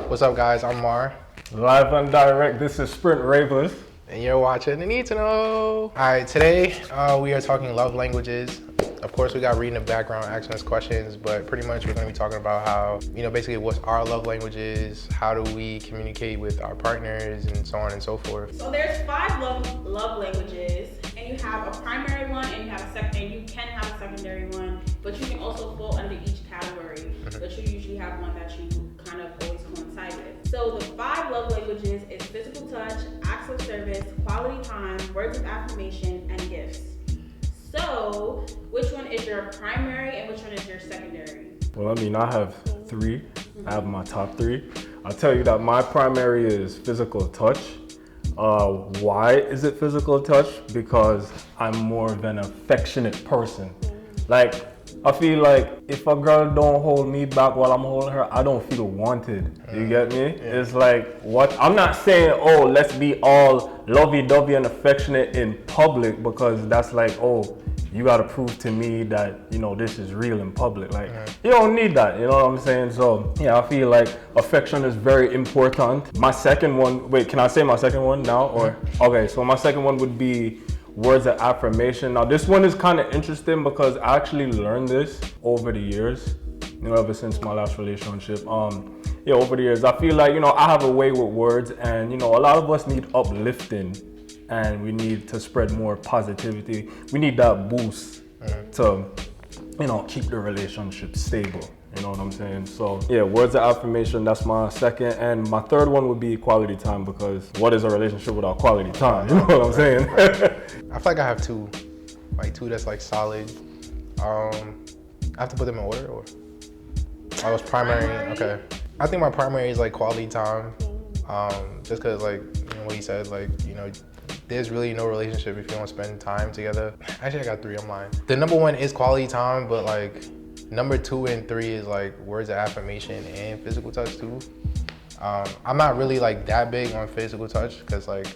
What's up, guys? I'm Mar. Live and direct, this is Sprint Ravers. And you're watching The Need to Know. All right, today we are talking love languages. Of course, we got reading the background, asking us questions, but pretty much we're going to be talking about how, basically what's our love languages, how do we communicate with our partners, and so on and so forth. So there's 5 love languages, and you have a primary one, and you have a second, and you can have a secondary one, but you can also fall under each category. But you usually have one that you kind of always coincide with. So the 5 love languages is physical touch, acts of service, quality time, words of affirmation, and gifts. So, which one is your primary and which one is your secondary? Well, I have 3. I have my top 3. I'll tell you that my primary is physical touch. Why is it physical touch? Because I'm more of an affectionate person. Like, I feel like if a girl don't hold me back while I'm holding her, I don't feel wanted. You get me? Yeah. It's like, what? I'm not saying, oh, let's be all lovey-dovey and affectionate in public, because that's like, oh, you gotta prove to me that, this is real in public. Like, you don't need that, you know what I'm saying? So, yeah, I feel like affection is very important. My second one, wait, can I say my second one now? Or okay, so my second one would be words of affirmation. Now, this one is kind of interesting because I actually learned this over the years, ever since my last relationship. Over the years, I feel like, I have a way with words, and, a lot of us need uplifting, and we need to spread more positivity. We need that boost to, keep the relationship stable. You know what I'm saying? So yeah, words of affirmation, that's my second. And my third one would be quality time, because what is a relationship without quality time? You know what I'm saying? I feel like I have two that's like solid. I have to put them in order, or? I was primary, okay. I think my primary is like quality time. Just cause like, what he said, like, there's really no relationship if you don't spend time together. Actually, I got 3, I'm lying. The number 1 is quality time, but like, number 2 and 3 is like words of affirmation and physical touch too. I'm not really like that big on physical touch, because like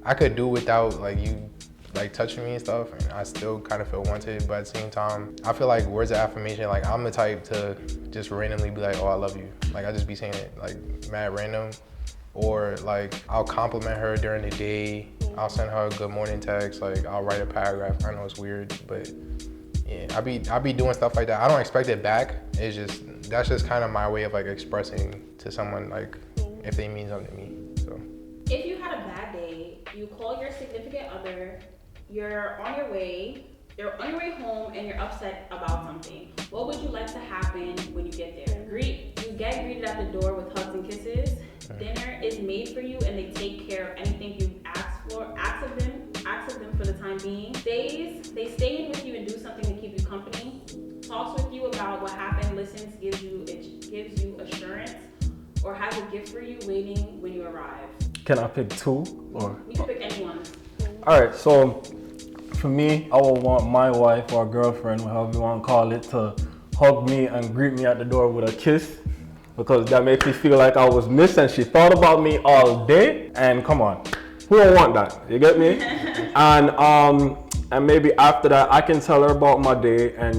I could do without like you like touching me and stuff, and I still kind of feel wanted. But at the same time, I feel like words of affirmation, like I'm the type to just randomly be like, oh, I love you. Like I just be saying it like mad random, or like I'll compliment her during the day. I'll send her a good morning text. Like I'll write a paragraph. I know it's weird, but yeah, I be doing stuff like that. I don't expect it back. That's just kind of my way of like expressing to someone like if they mean something to me. So if you had a bad day, you call your significant other, you're on your way home, and you're upset about something. What would you like to happen when you get there? You get greeted at the door with hugs and kisses. Dinner is made for you, and they take care of anything you ask of them for the time being. They stay in with you and do something to keep you company. Talks with you about what happened, listens, gives you assurance, or has a gift for you waiting when you arrive. Can I pick 2? Or you can pick anyone. All right, so for me, I would want my wife or girlfriend, however you want to call it, to hug me and greet me at the door with a kiss, because that makes me feel like I was missed and she thought about me all day. And come on, who don't want that? You get me? And maybe after that, I can tell her about my day, and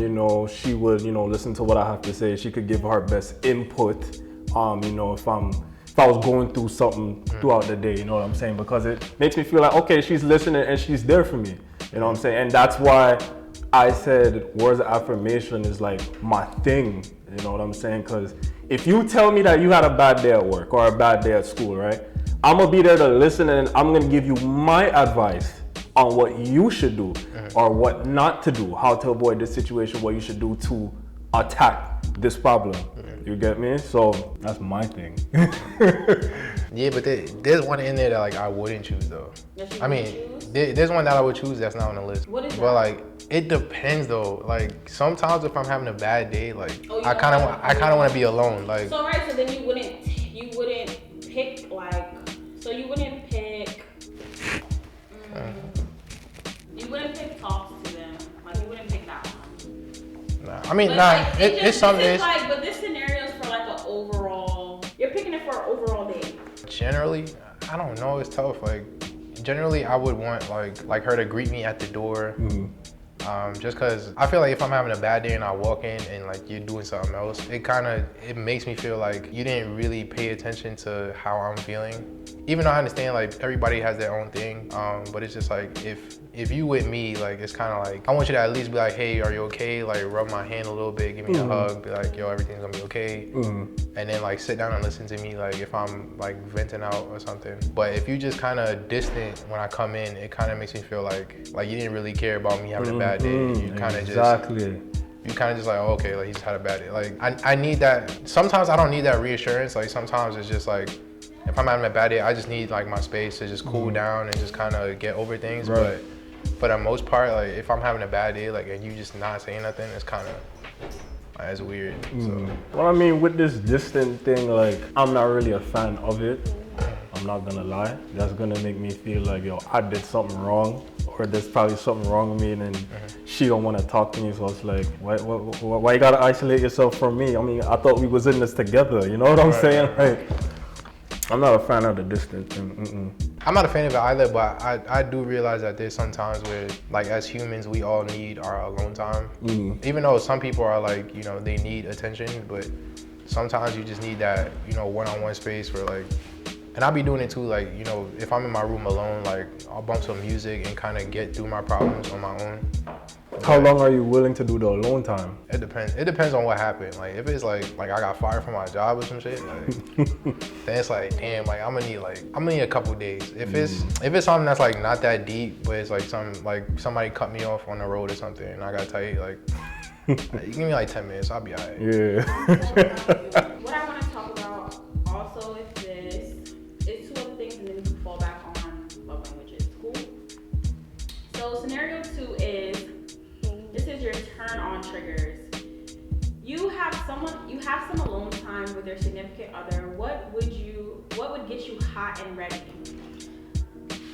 she would listen to what I have to say. She could give her best input. If I was going through something throughout the day, you know what I'm saying? Because it makes me feel like, okay, she's listening and she's there for me. You know what I'm saying? And that's why I said words of affirmation is like my thing. You know what I'm saying? Because if you tell me that you had a bad day at work or a bad day at school, right? I'm gonna be there to listen, and I'm gonna give you my advice on what you should do or what not to do, how to avoid this situation, what you should do to attack this problem. You get me? So that's my thing. Yeah, but there's one in there that like I wouldn't choose though. There's one that I would choose that's not on the list. What is that? But like it depends though. Like sometimes if I'm having a bad day, like I kind of want to be alone. Like so right, so then you wouldn't pick like, so you wouldn't pick you wouldn't pick talks to them. Like you wouldn't pick that one. Nah, I mean, like, it's something. But this scenario is for like an overall. You're picking it for an overall day. generally, I don't know. It's tough. Like, generally, I would want like her to greet me at the door. Just cause I feel like if I'm having a bad day and I walk in and like you're doing something else, it makes me feel like you didn't really pay attention to how I'm feeling. Even though I understand like everybody has their own thing, but it's just like if you with me, like it's kind of like I want you to at least be like, hey, are you okay? Like rub my hand a little bit, give me a hug, be like, yo, everything's gonna be okay. And then like sit down and listen to me, like if I'm like venting out or something. But if you just kind of distant when I come in, it kind of makes me feel like you didn't really care about me having a bad day. You kind of you kind of just like, oh, okay, like he just had a bad day. Like I need that. Sometimes I don't need that reassurance. Like sometimes it's just like, if I'm having a bad day, I just need like my space to just cool down and just kind of get over things. Right. But for the most part, like if I'm having a bad day, like and you just not saying nothing, it's kind of it's weird. So. Well, I mean, with this distant thing, like I'm not really a fan of it. I'm not gonna lie. That's gonna make me feel like, yo, I did something wrong, or there's probably something wrong with me, and then she don't want to talk to me. So it's like, why you gotta isolate yourself from me? I mean, I thought we was in this together. You know what I'm saying? Like, I'm not a fan of the distant thing. I'm not a fan of it either, but I do realize that there's some times where, like, as humans, we all need our alone time. Even though some people are like, you know, they need attention, but sometimes you just need that, you know, one-on-one space where, like, and I'll be doing it too, like, you know, if I'm in my room alone, like, I'll bump some music and kind of get through my problems on my own. How long are you willing to do the alone time? It depends. It depends on what happened. Like if it's like I got fired from my job or some shit, like, then it's like, damn, like I'm gonna need a couple days. If it's something that's like not that deep, but it's like somebody cut me off on the road or something and I got tight, like you give me like 10 minutes, I'll be alright. Yeah. What I want to talk about also is this. It's two other things and then we can fall back on love languages. Cool? So scenario 2 is, this is your turn on triggers. You have some alone time with your significant other. What would get you hot and ready?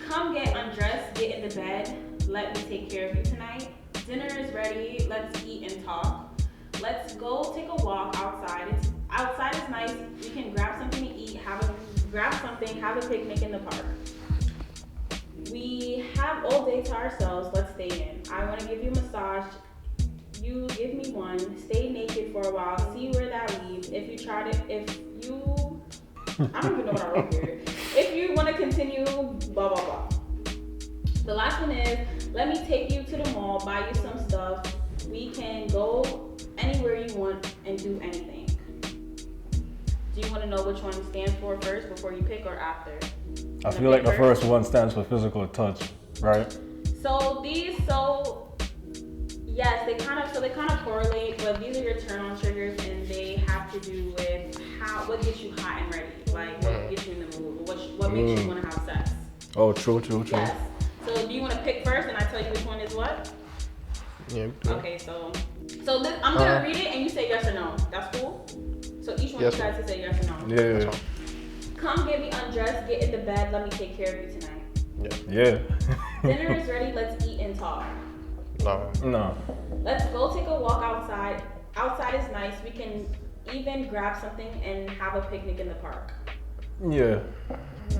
Come get undressed, get in the bed, let me take care of you tonight. Dinner is ready, let's eat and talk. Let's go take a walk outside. Outside is nice, we can grab something to eat, have a picnic in the park. We have all day to ourselves, let's stay in. I want to give you a massage, you give me one, stay naked for a while, see where that leads. I don't even know what I wrote here. If you want to continue, blah, blah, blah. The last one is, let me take you to the mall, buy you some stuff. We can go anywhere you want and do anything. Do you want to know which one stands for first before you pick or after? I feel like the first one stands for physical touch, right? Yes, they kind of correlate, but these are your turn on triggers and they have to do with what gets you hot and ready, like what gets you in the mood, what makes you want to have sex. Oh, true. Yes. So do you want to pick first and I tell you which one is what? Yeah. Okay, so I'm gonna read it and you say yes or no. That's cool? So each one of you guys can say yes or no. Yeah. Come get me undressed, get in the bed, let me take care of you tonight. Yeah. Dinner is ready, let's eat and talk. No. Let's go take a walk outside. Outside is nice. We can even grab something and have a picnic in the park. Yeah.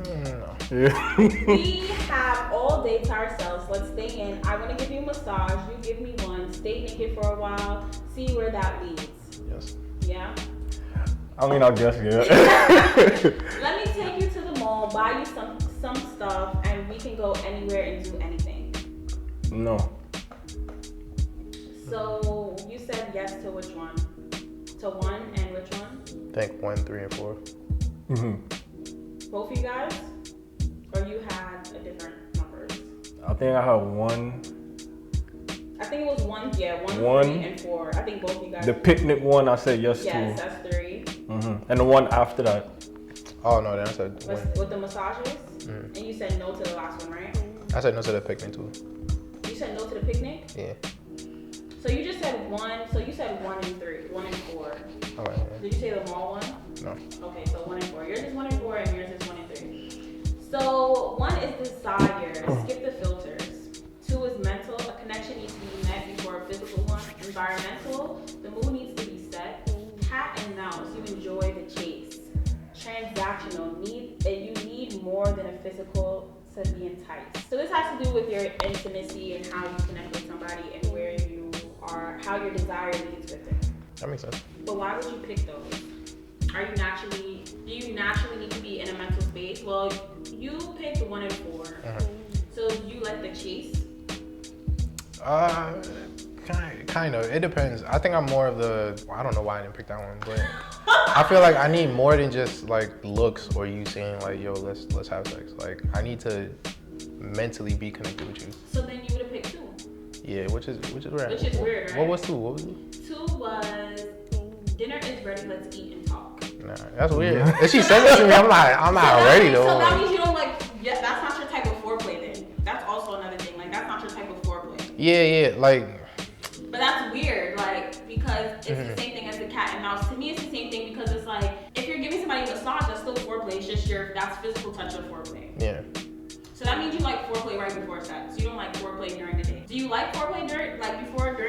No. Yeah. We have all day to ourselves. Let's stay in. I want to give you a massage. You give me one. Stay naked for a while. See where that leads. Yes. Yeah? I mean, I guess, yeah. Let me take you to the mall, buy you some stuff, and we can go anywhere and do anything. No. So you said yes to which one? To one and which one? I think 1, 3, and 4. Both of you guys? Or you had a different numbers? I think I have 1. I think it was 1, 3, and 4. I think both of you guys. The picnic one, I said yes to. Yes, that's 3. And the one after that. Oh no, then I said 1. With the massages? And you said no to the last one, right? I said no to the picnic too. You said no to the picnic? Yeah. So you just said 1. So you said 1 and 3, 1 and 4. All right. Yeah. Did you say the mall one? No. Okay, so 1 and 4. Yours is 1 and 4, and yours is 1 and 3. So 1 is desire. Skip the filters. 2 is mental. A connection needs to be met before a physical one. Environmental. The mood needs to be set. Cat and mouse. You enjoy the chase. Transactional. You physical to be enticed. So this has to do with your intimacy and how you connect with somebody and where you are, how your desire leads with it. That makes sense. But why would you pick those? Do you naturally need to be in a mental space? Well, you picked 1 and 4. So do you like the chase? Kind of. It depends. I think I'm more of the. I don't know why I didn't pick that one, but I feel like I need more than just like looks or you saying like, yo, let's have sex. Like I need to mentally be connected with you. So then you would have picked 2. Yeah, which is weird. Which is weird, right? What was 2? What was 2 was dinner is ready. Let's eat and talk. Nah, that's weird. If she said that to me, I'm not ready though. So that means you don't like. Yeah, that's not your type of foreplay. Then that's also another thing. Like that's not your type of foreplay. Yeah, like. But that's weird, like, because it's the same thing as the cat and mouse. To me, it's the same thing because it's like, if you're giving somebody a massage, that's still foreplay. It's just that's physical touch of foreplay. Yeah. So that means you like foreplay right before sex. You don't like foreplay during the day. Do you like foreplay during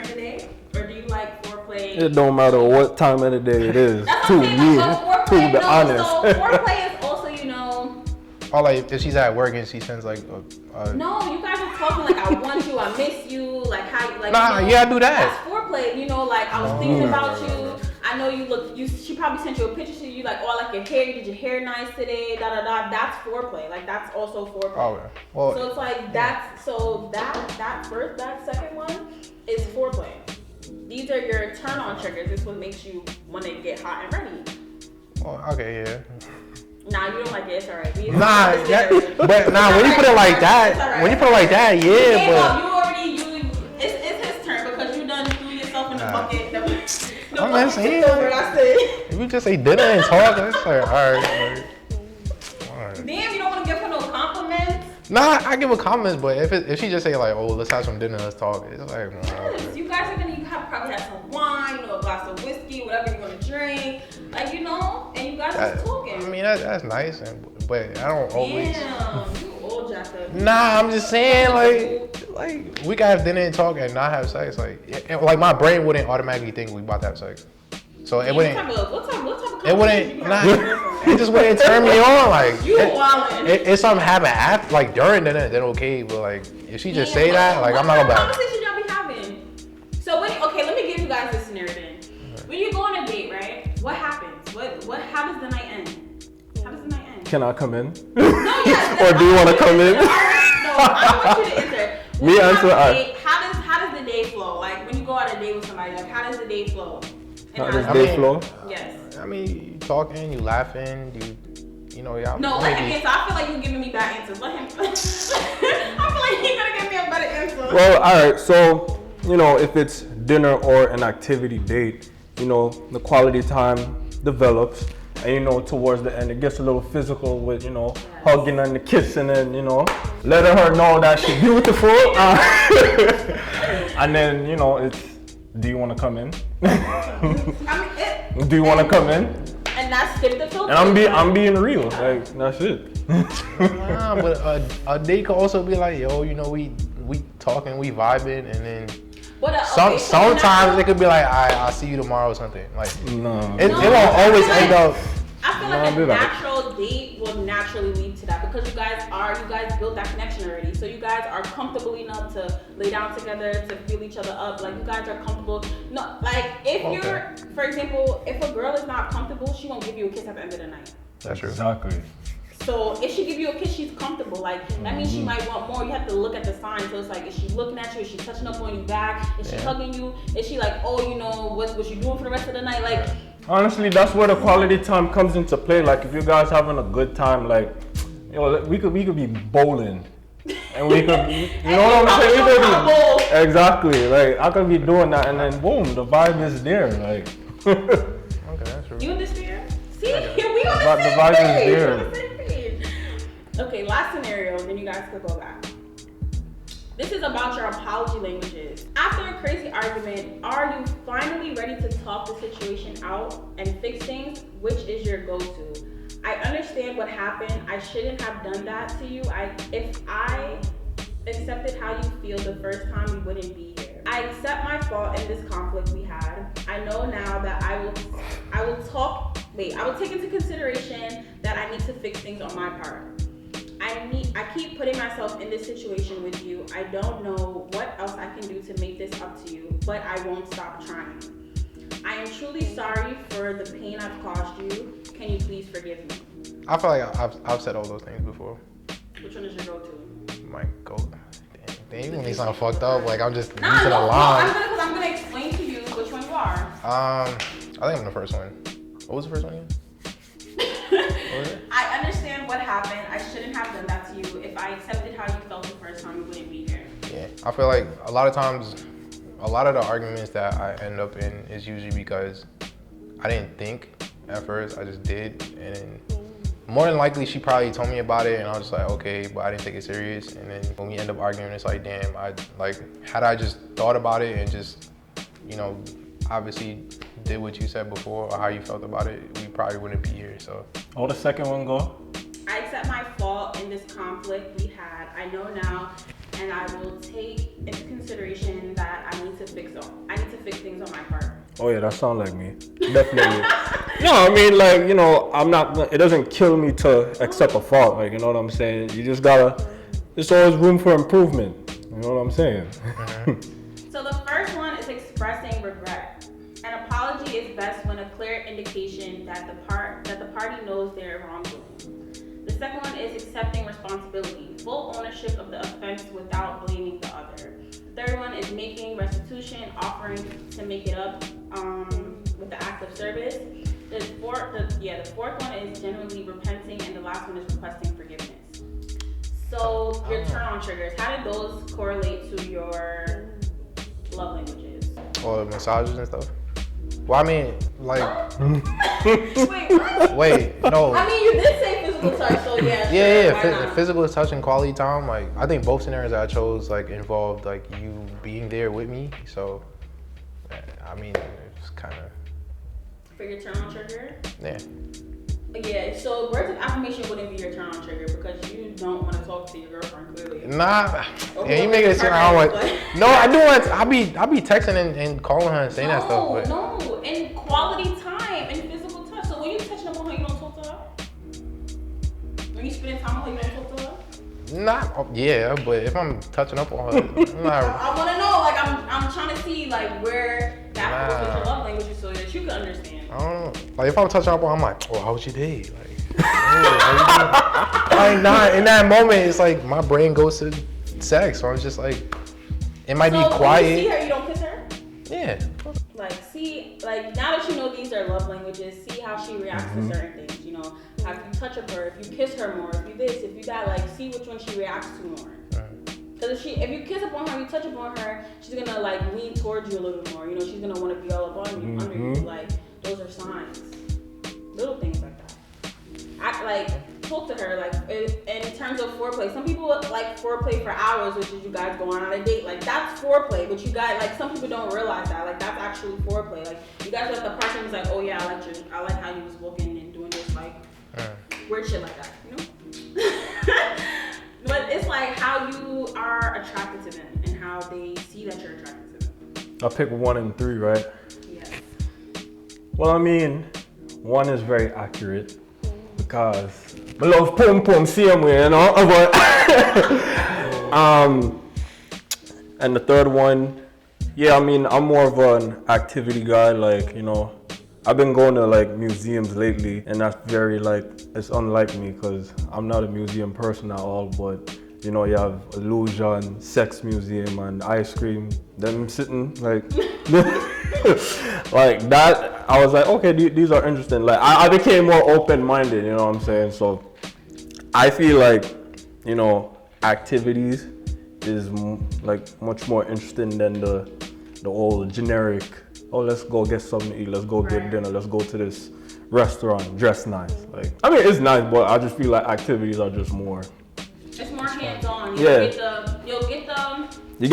the day? Or do you like foreplay? It don't matter what time of the day it is. That's what I'm saying, like, so to be honest. So foreplay is also, you know. Or like if she's at work and she sends like No, you guys are talking like I want you, I miss you, like how you like. Nah, you know, yeah, I do that. That's foreplay, you know. Like I was thinking about you. I know you look. She probably sent you a picture to you like, oh, I like your hair. You did your hair nice today. Da da da. That's foreplay. Like that's also foreplay. Oh, yeah. Well, so it's like that's so that second one is foreplay. These are your turn on triggers. This is what makes you want to get hot and ready. well, okay, yeah. Nah, you don't like it. It's alright. When you put it like that, when you put it like that, yeah, but it's his turn because you done threw yourself in the bucket. I'm not saying. If you just say dinner and talk, it's like, all right. Damn, you don't want to give her no compliments. Nah, I give her compliments, but if she just say like, oh, let's have some dinner, let's talk, it's like, Yes, you guys are gonna probably have some wine or a glass of whiskey, whatever you want to drink, like you know, and you guys are talking. I mean, that's nice, but I don't always. Damn, you old jacked up. Nah, I'm just saying like we can have dinner and talk and not have sex. Like my brain wouldn't automatically think we about to have sex, so it wouldn't. What type of It wouldn't. Nah, it just wouldn't turn me on. Like you wildin'. If something happen after, like during dinner, then okay. But like if she just say that, like I'm not gonna. What conversation y'all be having? So okay, let me give you guys this scenario then. When you go on a date, right? What happens? How does the night end? How does the night end? Can I come in? No, yes. Or do you want to come in? No, I want you to answer. Me answer. How does the day flow? Like when you go on a date with somebody, like how does the day flow? How does the day flow? Yes. I mean, you talking, you laughing, you know, y'all. No, let him answer. I feel like you're giving me bad answers. Let him. I feel like he's gonna give me a better answer. Well, all right. So, you know, if it's dinner or an activity date, you know, the quality time develops, and you know, towards the end, it gets a little physical with, you know, hugging and kissing, and you know, letting her know that she's beautiful. And then, you know, it's, do you want to come in? Do you want to come in? And that's skip the filter. And I'm being real. Like that's it. Nah, but a date could also be like, yo, you know, we talking, we vibing, and then sometimes it could be like, I'll see you tomorrow or something. Like it won't always end up. I feel like a natural date will naturally lead to that because you guys built that connection already. So you guys are comfortable enough to lay down together, to feel each other up. Like you guys are comfortable. No, like if you're, for example, if a girl is not comfortable, she won't give you a kiss at the end of the night. That's true. Exactly. So if she give you a kiss, she's comfortable. Like that means she might want more. You have to look at the signs. So it's like, is she looking at you? Is she touching up on you back? Is she hugging you? Is she like, oh, you know, what you doing for the rest of the night? Like. Honestly, that's where the quality time comes into play. Like if you guys having a good time, like, you know, we could be bowling, and we could, you know what I'm saying? We could be, exactly. Like I could be doing that, and then boom, the vibe is there. Like. Okay, that's true. You understand? See, we on the The vibe is there. Okay, last scenario, then you guys could go back. This is about your apology languages. After a crazy argument, are you finally ready to talk the situation out and fix things? Which is your go-to? I understand what happened. I shouldn't have done that to you. If I accepted how you feel the first time, we wouldn't be here. I accept my fault in this conflict we had. I know now that I will take into consideration that I need to fix things on my part. I I keep putting myself in this situation with you. I don't know what else I can do to make this up to you, but I won't stop trying. I am truly sorry for the pain I've caused you. Can you please forgive me? I feel like I've said all those things before. Which one is your go-to? My go. Damn, you make sound fucked up. Like I'm just using a I'm line. gonna explain to you which one you are. I think I'm the first one. What was the first one again? I understand what happened. I shouldn't have done that to you. If I accepted how you felt the first time, you wouldn't be here. Yeah, I feel like a lot of times, a lot of the arguments that I end up in is usually because I didn't think at first. I just did, and then more than likely she probably told me about it, and I was just like, okay, but I didn't take it serious. And then when we end up arguing, it's like, damn, had I just thought about it and just, obviously did what you said before or how you felt about it, we probably wouldn't be here. So. Oh, the second one go? I accept my fault in this conflict we had. I know now, and I will take into consideration that I need to fix things on my part. Oh yeah, that sounds like me. Definitely. No, I mean, like, I'm not, it doesn't kill me to accept a fault. Like, you know what I'm saying? You just gotta, there's always room for improvement. You know what I'm saying? So the first one is expressing regret. An apology is best when a clear indication that the party knows their wrongdoing. The second one is accepting responsibility, full ownership of the offense without blaming the other. The third one is making restitution, offering to make it up with the act of service. The fourth one is genuinely repenting, and the last one is requesting forgiveness. So your turn-on triggers, how did those correlate to your love languages? Or massages and stuff. Well, I mean, like. Wait, what? Wait, no. I mean, you did say physical touch, so yeah. Yeah, sure, why not? physical touch and quality time. Like, I think both scenarios that I chose involved you being there with me. So, I mean, it's kind of. For your turn-on trigger? Yeah. Yeah, so words of affirmation wouldn't be your turn-on trigger because you don't want to talk to your girlfriend clearly. Nah, yeah, you make it sound I don't want. No, I do want. I be texting and calling her and saying that stuff. But. No, and quality time and physical touch. So when you touching up on her, you don't talk to her. When you spending time on her, you don't talk to her. Yeah, but if I'm touching up on her, I'm not. I want to know. I'm trying to see where that goes with your love languages so that you can understand. I don't know. If I'm touching up on her, I'm like, oh, how was your day? Nah, in that moment, it's my brain goes to sex. So I'm just it might be quiet. When you see her, you don't kiss her? Yeah. Now that you know these are love languages, see how she reacts to certain things. If you touch up her, if you kiss her more, if you this, if you that, see which one she reacts to more. Because if you kiss up on her, you touch up on her, she's gonna lean towards you a little more. She's gonna want to be all up on you, under you. Those are signs. Little things like that. Talk to her in terms of foreplay. Some people like foreplay for hours, which is you guys going on a date. That's foreplay, but you guys some people don't realize that. That's actually foreplay. You guys let the person was oh yeah, I like how you was walking and doing this weird shit like that. But it's how you are attracted to them and how they see that you're attracted to them. I pick 1 and 3, right? Yes. Well, I mean, 1 is very accurate because I love pum same way, but and the third one, yeah, I mean, I'm more of an activity guy, I've been going to museums lately, and that's very it's unlike me because I'm not a museum person at all, but you have illusion, sex museum, and ice cream, them sitting that. I was okay, these are interesting. I became more open-minded, you know what I'm saying? So I feel activities is much more interesting than the old generic, oh, let's go get something to eat, let's go get dinner, let's go to this restaurant, dress nice. I mean, it's nice, but I just feel activities are just more. It's more hands-on. You get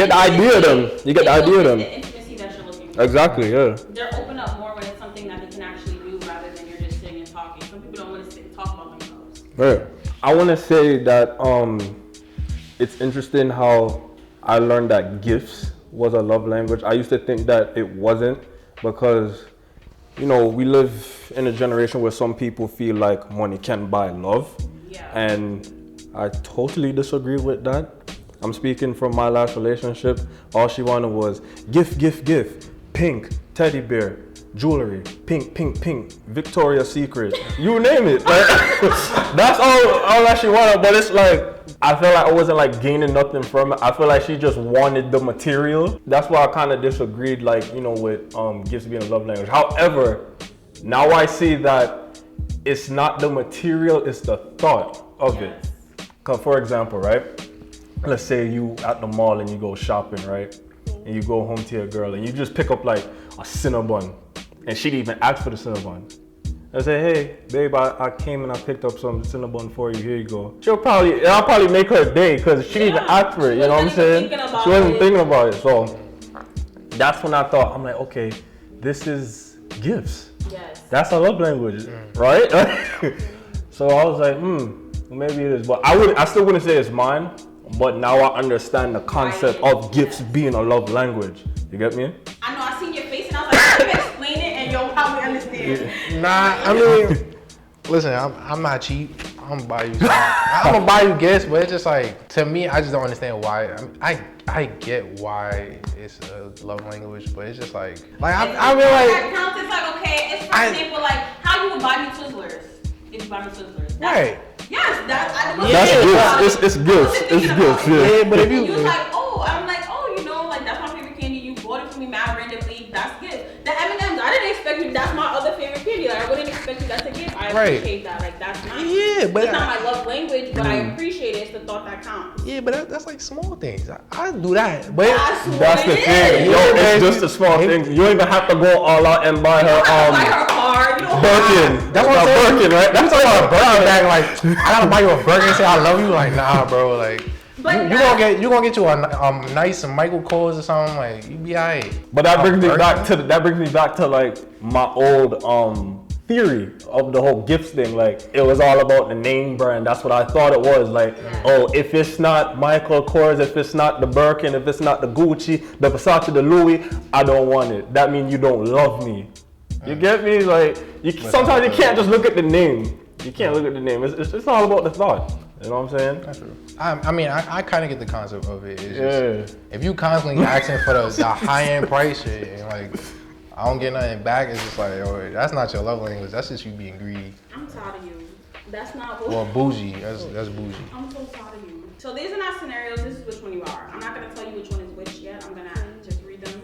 the idea of them. You get the idea of them. The intimacy that you're looking for. Exactly, yeah. They're open up more when it's something that they can actually do rather than you're just sitting and talking. Some people don't want to sit and talk about themselves. Right. I want to say that it's interesting how I learned that gifts was a love language. I used to think that it wasn't because, we live in a generation where some people feel like money can buy love. Yeah. And I totally disagree with that. I'm speaking from my last relationship. All she wanted was gift, pink, teddy bear, jewelry, pink, Victoria's Secret, you name it. Like, that's all that she wanted. But it's like, I feel like I wasn't like gaining nothing from it. I feel like she just wanted the material. That's why I kind of disagreed, like, you know, with gifts being a love language. However, now I see that it's not the material, it's the thought of it. Cause for example, right? Let's say you at the mall and you go shopping, right? And you go home to your girl and you just pick up like a Cinnabon, and she'd even ask for the Cinnabon. I say, hey, babe, I came and I picked up some Cinnabon for you. Here you go. I'll probably make her day because she didn't even ask for it. You know what I'm saying? She wasn't thinking about it. So that's when I thought, I'm like, okay, this is gifts. Yes. That's a love language, right? So I was like, maybe it is. But I still wouldn't say it's mine. But now I understand the concept of gifts being a love language. You get me? I know, I seen your face and I was like, you explain it and you'll probably understand. Nah, I mean, listen, I'm not cheap. I'm gonna buy you something. I'm gonna buy you gifts, but it's just like, to me, I just don't understand why. I get why it's a love language, but it's just like I mean, like, counts. It's like, okay, it's for example, like how you would buy me Twizzlers if you buy me Twizzlers. Right. Yes, that's gifts. It's gifts. It's gifts. Yeah, but if you was like, oh, I'm like, oh, you know, like that's my favorite candy. You bought it for me mad randomly. That's gift. The M&Ms, I didn't expect you. That's my other favorite candy. Like I wouldn't expect you. That's a gift. I appreciate that. Like that's nice. Yeah, but it's not my love language, but I appreciate it. It's the thought that counts. Yeah, but that's like small things. I do that, but that's the thing. Yo, it's just the small things. You don't even have to go all out and buy her buy her car. You know, Birkin. That's what I'm saying. Birkin, right? That's talking about a Birkin bag. Like I gotta buy you a Birkin and say I love you. Like nah, bro. Like you gonna get you a nice Michael Kors or something. Like you be alright. But that brings me back to like my old theory of the whole gifts thing. Like it was all about the name brand. That's what I thought it was. Like, oh, if it's not Michael Kors, if it's not the Birkin, if it's not the Gucci, the Versace, the Louis, I don't want it. That means you don't love me. You get me? Like sometimes you can't just look at the name. You can't look at the name. It's all about the thought. You know what I'm saying? That's true. I mean, I kind of get the concept of it. It's just, if you constantly asking for the high-end price shit and like I don't get nothing back, it's just like, oh, that's not your love language. That's just you being greedy. I'm tired of you. That's not what. Or bougie. That's bougie. I'm so tired of you. So these are not scenarios. This is which one you are. I'm not gonna tell you which one is which yet. I'm gonna just read them.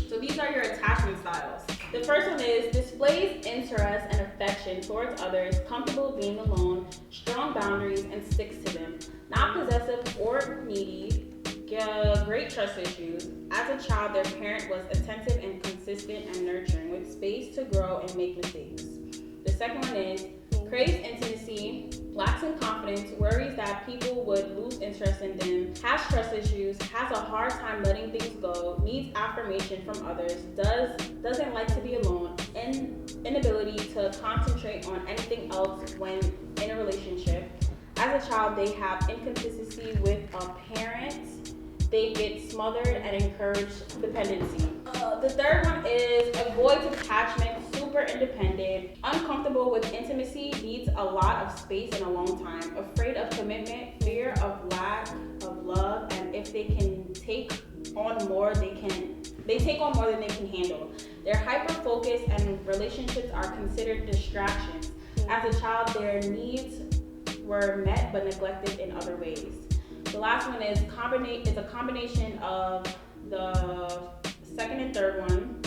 So these are your attachment styles. The first one is displays interest and affection towards others, comfortable being alone, strong boundaries, and sticks to them. Not possessive or needy. Great trust issues. As a child, their parent was attentive and consistent and nurturing, with space to grow and make mistakes. The second one is craves intimacy, lacks in confidence, worries that people would lose interest in them, has trust issues, has a hard time letting things go, needs affirmation from others, doesn't like to be alone, inability to concentrate on anything else when in a relationship. As a child, they have inconsistency with a parent. They get smothered and encourage dependency. The third one is avoids attachment, super independent, uncomfortable with intimacy, needs a lot of space and alone time, afraid of commitment, fear of lack of love, and if they can take on more, they take on more than they can handle. They're hyper-focused and relationships are considered distractions. As a child, their needs were met but neglected in other ways. The last one is a combination of the second and third one.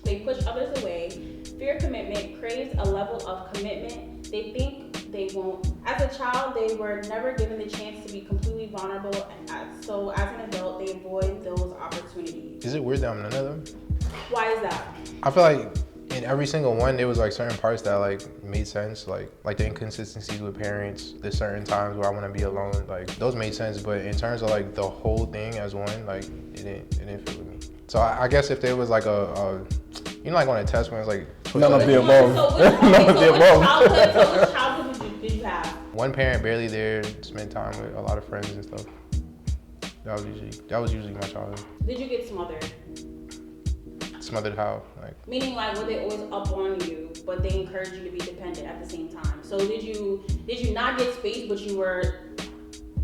They push others away, fear commitment, craves a level of commitment they think they won't. As a child, they were never given the chance to be completely vulnerable, and so as an adult, they avoid those opportunities. Is it weird that I'm none of them? Why is that? I feel like in every single one, there was like certain parts that like made sense, like the inconsistencies with parents. There's certain times where I want to be alone, like those made sense. But in terms of like the whole thing as one, like it didn't fit with me. So I guess if there was like a you know, like on a test when it's like none of the above. Which childhood did you have? One parent barely there, spent time with a lot of friends and stuff. That was usually my childhood. Did you get smothered? smothered how? Like, Meaning like were they always up on you, but they encouraged you to be dependent at the same time? So did you not get space, but you were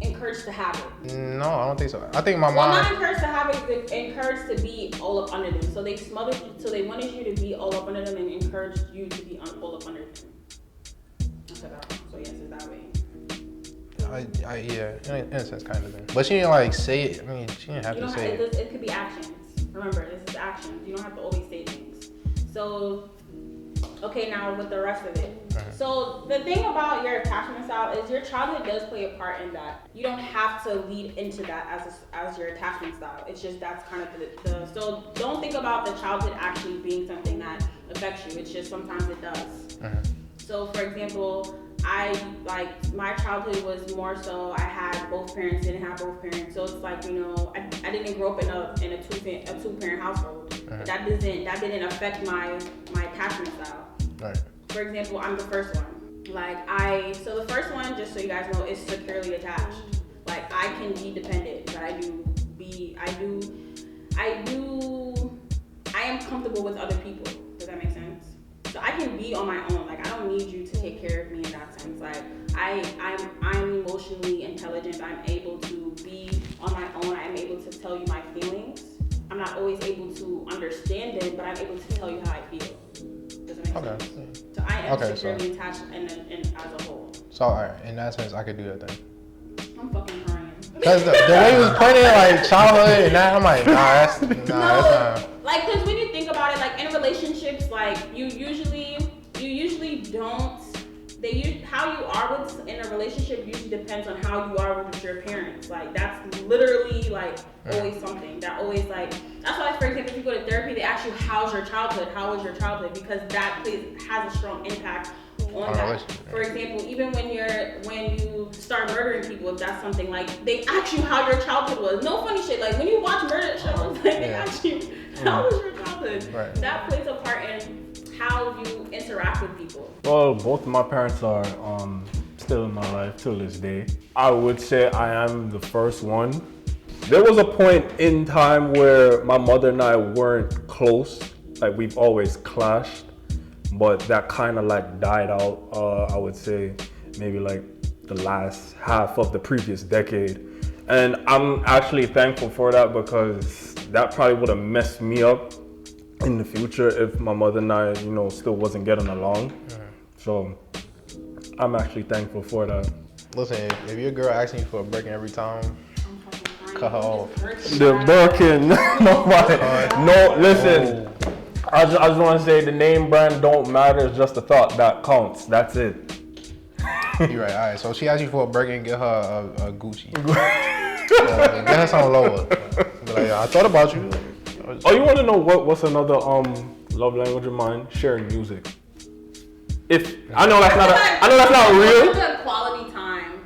encouraged to have it? no, I don't think so. I think my Well, mom. not encouraged to have it, but encouraged to be all up under them. So they smothered you, so they wanted you to be all up under them and encouraged you to be all up under them. So yes, it's that way. Yeah, in a sense, kind of thing. But she didn't like say it. I mean, she didn't have to say it. It could be actions. Remember, this is actions. You don't have to always say things. So, okay, now with the rest of it. Uh-huh. So the thing about your attachment style is your childhood does play a part in that. You don't have to lead into that as your attachment style. It's just that's kind of the so don't think about the childhood actually being something that affects you. It's just sometimes it does. Uh-huh. So for example, my childhood was more so I had both parents, didn't have both parents. So it's like, you know, I didn't grow up in a two parent household. Uh-huh. That didn't affect my attachment style. Right. For example, I'm the first one. So the first one, just so you guys know, is securely attached. Like I can be dependent, but I am comfortable with other people. Does that make sense? So I can be on my own. Like I don't need you to take care of me in that sense. Like I'm emotionally intelligent. I'm able to be on my own. I'm able to tell you my feelings. I'm not always able to understand it, but I'm able to tell you how I feel. Does that make sense? So I am securely attached and as a whole. So alright, in that sense, I could do that then. I'm fucking crying. Cause the way he was pointing like childhood and that, I'm like, that's not. Like, cause when you think about it, like in relationships, like you usually don't. How you are in a relationship usually depends on how you are with your parents. Like that's literally like always something that always like. That's why, for example, if you go to therapy, they ask you how's your childhood, how was your childhood, because that has a strong impact on that. For example, even when you start murdering people, if that's something like they ask you how your childhood was. No funny shit. Like when you watch murder shows, like they ask you how was your childhood. Right. That plays a part in how you interact with people. Well, both of my parents are still in my life till this day. I would say I am the first one. There was a point in time where my mother and I weren't close. Like we've always clashed, but that kind of like died out. I would say maybe like the last half of the previous decade. And I'm actually thankful for that because that probably would have messed me up in the future if my mother and I, you know, still wasn't getting along. So I'm actually thankful for that. Listen, if your girl asking you for a break every time, cut her off. The Birkin, no, listen. I just want to say the name brand don't matter. It's just the thought that counts. That's it. You're right. All right. So she asked you for a Birkin, get her a Gucci. Get her something lower. Be like, I thought about you. Oh, you want to know what's another love language of mine? Sharing music. If I know that's not real. Good quality time.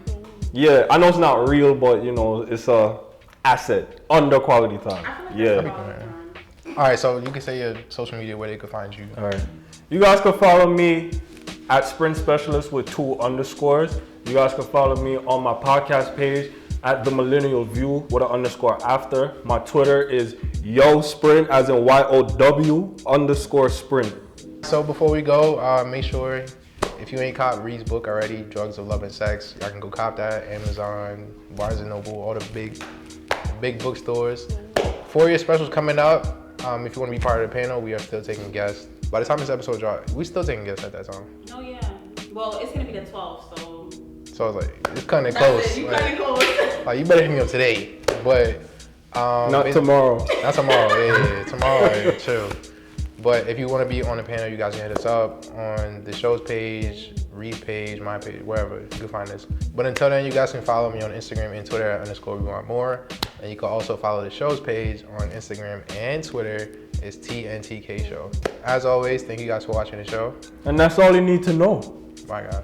Yeah, I know it's not real, but you know it's a asset under quality time. Yeah. All right, so you can say your social media where they could find you. All right. You guys can follow me at Sprint Specialist with 2 underscores. You guys can follow me on my podcast page at The Millennial View with an underscore after. My Twitter is YoSprint as in YOW_sprint. So before we go, make sure if you ain't caught Reed's book already, Drugs of Love and Sex, y'all can go cop that. Amazon, Barnes & Noble, all the big bookstores. 4-year specials coming up. If you want to be part of the panel, we are still taking guests. By the time this episode drops, we're still taking guests at that time. Oh yeah. Well, it's gonna be the 12th, so. So it's like it's kind of close. You kind of close. Like you better hit me up today, but not tomorrow. Not tomorrow. Yeah, tomorrow. Yeah, chill. But if you want to be on the panel, you guys can hit us up on the show's page, Reed page, my page, wherever you can find us. But until then, you guys can follow me on Instagram and Twitter at _we_want_more. And you can also follow the show's page on Instagram and Twitter. It's TNTK Show. As always, thank you guys for watching the show. And that's all you need to know. Bye, guys.